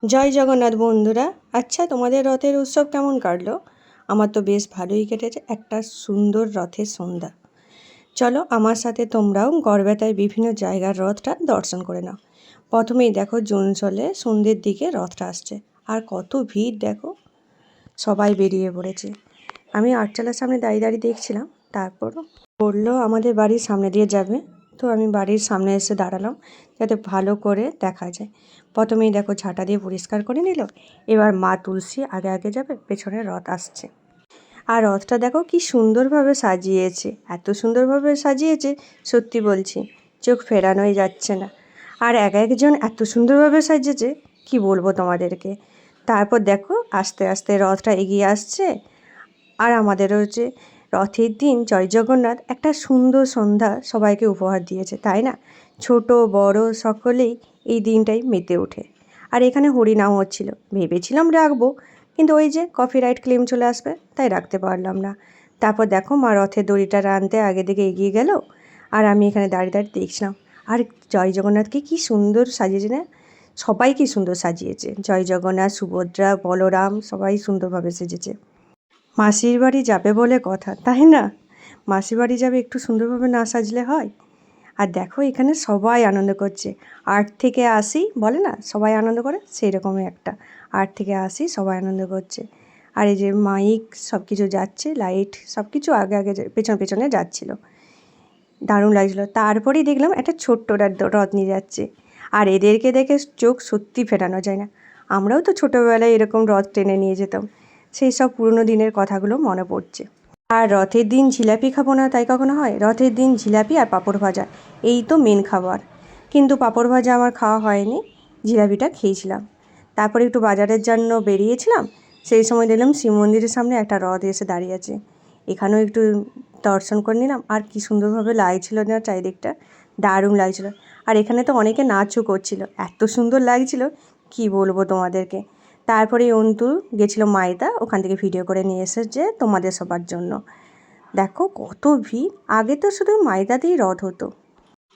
জয় জগন্নাথ বন্ধুরা। আচ্ছা, তোমাদের রথের উৎসব কেমন কাটলো? আমার তো বেশ ভালোই কেটেছে। একটা সুন্দর রথের সন্ধ্যা। চলো আমার সাথে তোমরাও গড়বেতায় বিভিন্ন জায়গার রথটা দর্শন করে নাও। প্রথমেই দেখো জোনসলে সন্ধ্যের দিকে রথটা আসছে। আর কত ভিড় দেখো, সবাই বেরিয়ে পড়েছে। আমি আটচালার সামনে দাঁড়িয়ে দাঁড়িয়ে দেখছিলাম। তারপর বললো আমাদের বাড়ির সামনে দিয়ে যাবে, তো আমি বাড়ির সামনে এসে দাঁড়ালাম যাতে ভালো করে দেখা যায়। প্রথমেই দেখো ঝাঁটা দিয়ে পরিষ্কার করে নিল। এবার মা তুলসী আগে আগে যাবে, পেছনে রথ আসছে। আর রথটা দেখো কি সুন্দরভাবে সাজিয়েছে, এত সুন্দরভাবে সাজিয়েছে সত্যি বলছি চোখ ফেরানোই যাচ্ছে না। আর এক একজন এত সুন্দরভাবে সাজিয়েছে কি বলবো তোমাদেরকে। তারপর দেখো আস্তে আস্তে রথটা এগিয়ে আসছে। আর আমাদেরও হচ্ছে রথের দিন জয় জগন্নাথ একটা সুন্দর সন্ধ্যা সবাইকে উপহার দিয়েছে, তাই না? ছোট বড় সকলেই এই দিনটাই মেতে ওঠে। আর এখানে হরিনাম হচ্ছিল, ভেবেছিলাম রাখবো, কিন্তু ওই যে কপিরাইট ক্লেম চলে আসবে, তাই রাখতে পারলাম না। তারপর দেখো মা রথের দড়িটা টানতে আগে দিকে এগিয়ে গেল। আর আমি এখানে দাঁড়িয়ে দাঁড়িয়ে দেখছিলাম। আর জয় জগন্নাথকে কি সুন্দর সাজিয়েছে না? সবাই কি সুন্দর সাজিয়েছে। জয় জগন্নাথ, সুভদ্রা, বলরাম সবাই সুন্দরভাবে সেজেছে। মাসির বাড়ি যাবে বলে কথা, তাই না? মাসির বাড়ি যাবে, একটু সুন্দরভাবে না সাজলে হয়? আর দেখো এখানে সবাই আনন্দ করছে। 8 থেকে 80 বলে না, সবাই আনন্দ করে, সেই রকমই একটা 8 থেকে 80 সবাই আনন্দ করছে। আর এই যে মাইক সব কিছু যাচ্ছে, লাইট সব কিছু আগে আগে পেছনে পেছনে যাচ্ছিলো, দারুণ লাগছিলো। তারপরেই দেখলাম একটা ছোট্ট রথ নিয়ে যাচ্ছে। আর এদেরকে দেখে চোখ সত্যি ফেরানো যায় না। আমরাও তো ছোটোবেলায় এরকম রথ টেনে নিয়ে যেতাম। সেই সব পুরনো দিনের কথাগুলো মনে পড়ছে। আর রথের দিন জিলাপি খাবো না তাই কখনো হয়? রথের দিন জিলাপি আর পাঁপড় ভাজা, এই তো মেন খাবার। কিন্তু পাঁপড় ভাজা আমার খাওয়া হয়নি, জিলাপিটা খেয়েছিলাম। তারপরে একটু বাজারের জন্য বেরিয়েছিলাম। সেই সময় দেখলাম শিব মন্দিরের সামনে একটা রথ এসে দাঁড়িয়ে আছে। এখানেও একটু দর্শন করে নিলাম। আর কি সুন্দরভাবে লাগছিল না চারিদিকটা, দারুণ লাগছিল। আর এখানে তো অনেকে নাচও করছিল, এত সুন্দর লাগছিল কি বলবো তোমাদেরকে। তারপরে অন্তু গেছিলো মাইদা, ওখান থেকে ভিডিও করে নিয়ে এসেছে তোমাদের সবার জন্য। দেখো কত ভিড়। আগে তো শুধু মাইদাতেই রথ হতো।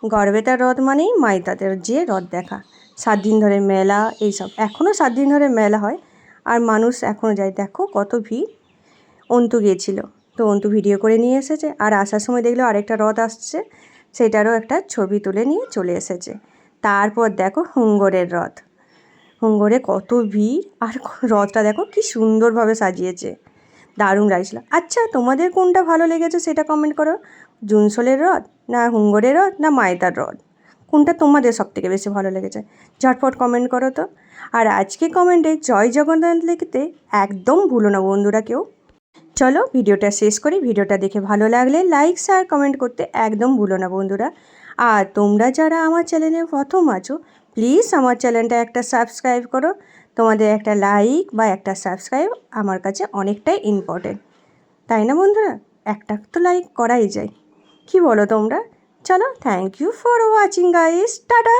গড়বেতার রথ মানেই মাইদাদের যে রথ দেখা। 7 দিন ধরে মেলা, এইসব এখনও 7 দিন ধরে মেলা হয়। আর মানুষ এখনও যায়। দেখো কত ভিড়। অন্তু গিয়েছিল, তো অন্তু ভিডিও করে নিয়ে এসেছে। আর আসার সময় দেখলো আরেকটা রথ আসছে, সেটারও একটা ছবি তুলে নিয়ে চলে এসেছে। তারপর দেখো হুঙ্গরের রথ। হুঙ্গরে কত ভিড়। আর রথটা দেখো কি সুন্দরভাবে সাজিয়েছে, দারুণ লাগছিল। আচ্ছা, তোমাদের কোনটা ভালো লেগেছে সেটা কমেন্ট করো। জুনসোলের রথ, না হুঙ্গরের রথ, না মাইদার রথ, কোনটা তোমাদের সবথেকে বেশি ভালো লেগেছে? ঝটপট কমেন্ট করো তো। আর আজকে কমেন্টে জয় জগন্নাথ লিখতে একদম ভুলো না বন্ধুরা কেউ। চলো ভিডিওটা শেষ করি। ভিডিওটা দেখে ভালো লাগলে লাইক শেয়ার কমেন্ট করতে একদম ভুলো না বন্ধুরা। আর তোমরা যারা আমার চ্যানেলে প্রথম আছো, প্লিজ আমার চ্যানেলটা একটা সাবস্ক্রাইব করো। তোমাদের একটা লাইক বা একটা সাবস্ক্রাইব আমার কাছে অনেকটাই ইম্পর্টেন্ট, তাই না বন্ধুরা? একটা তো লাইক করাই যায়, কি বলো তোমরা? চলো, thank you for watching guys, tata.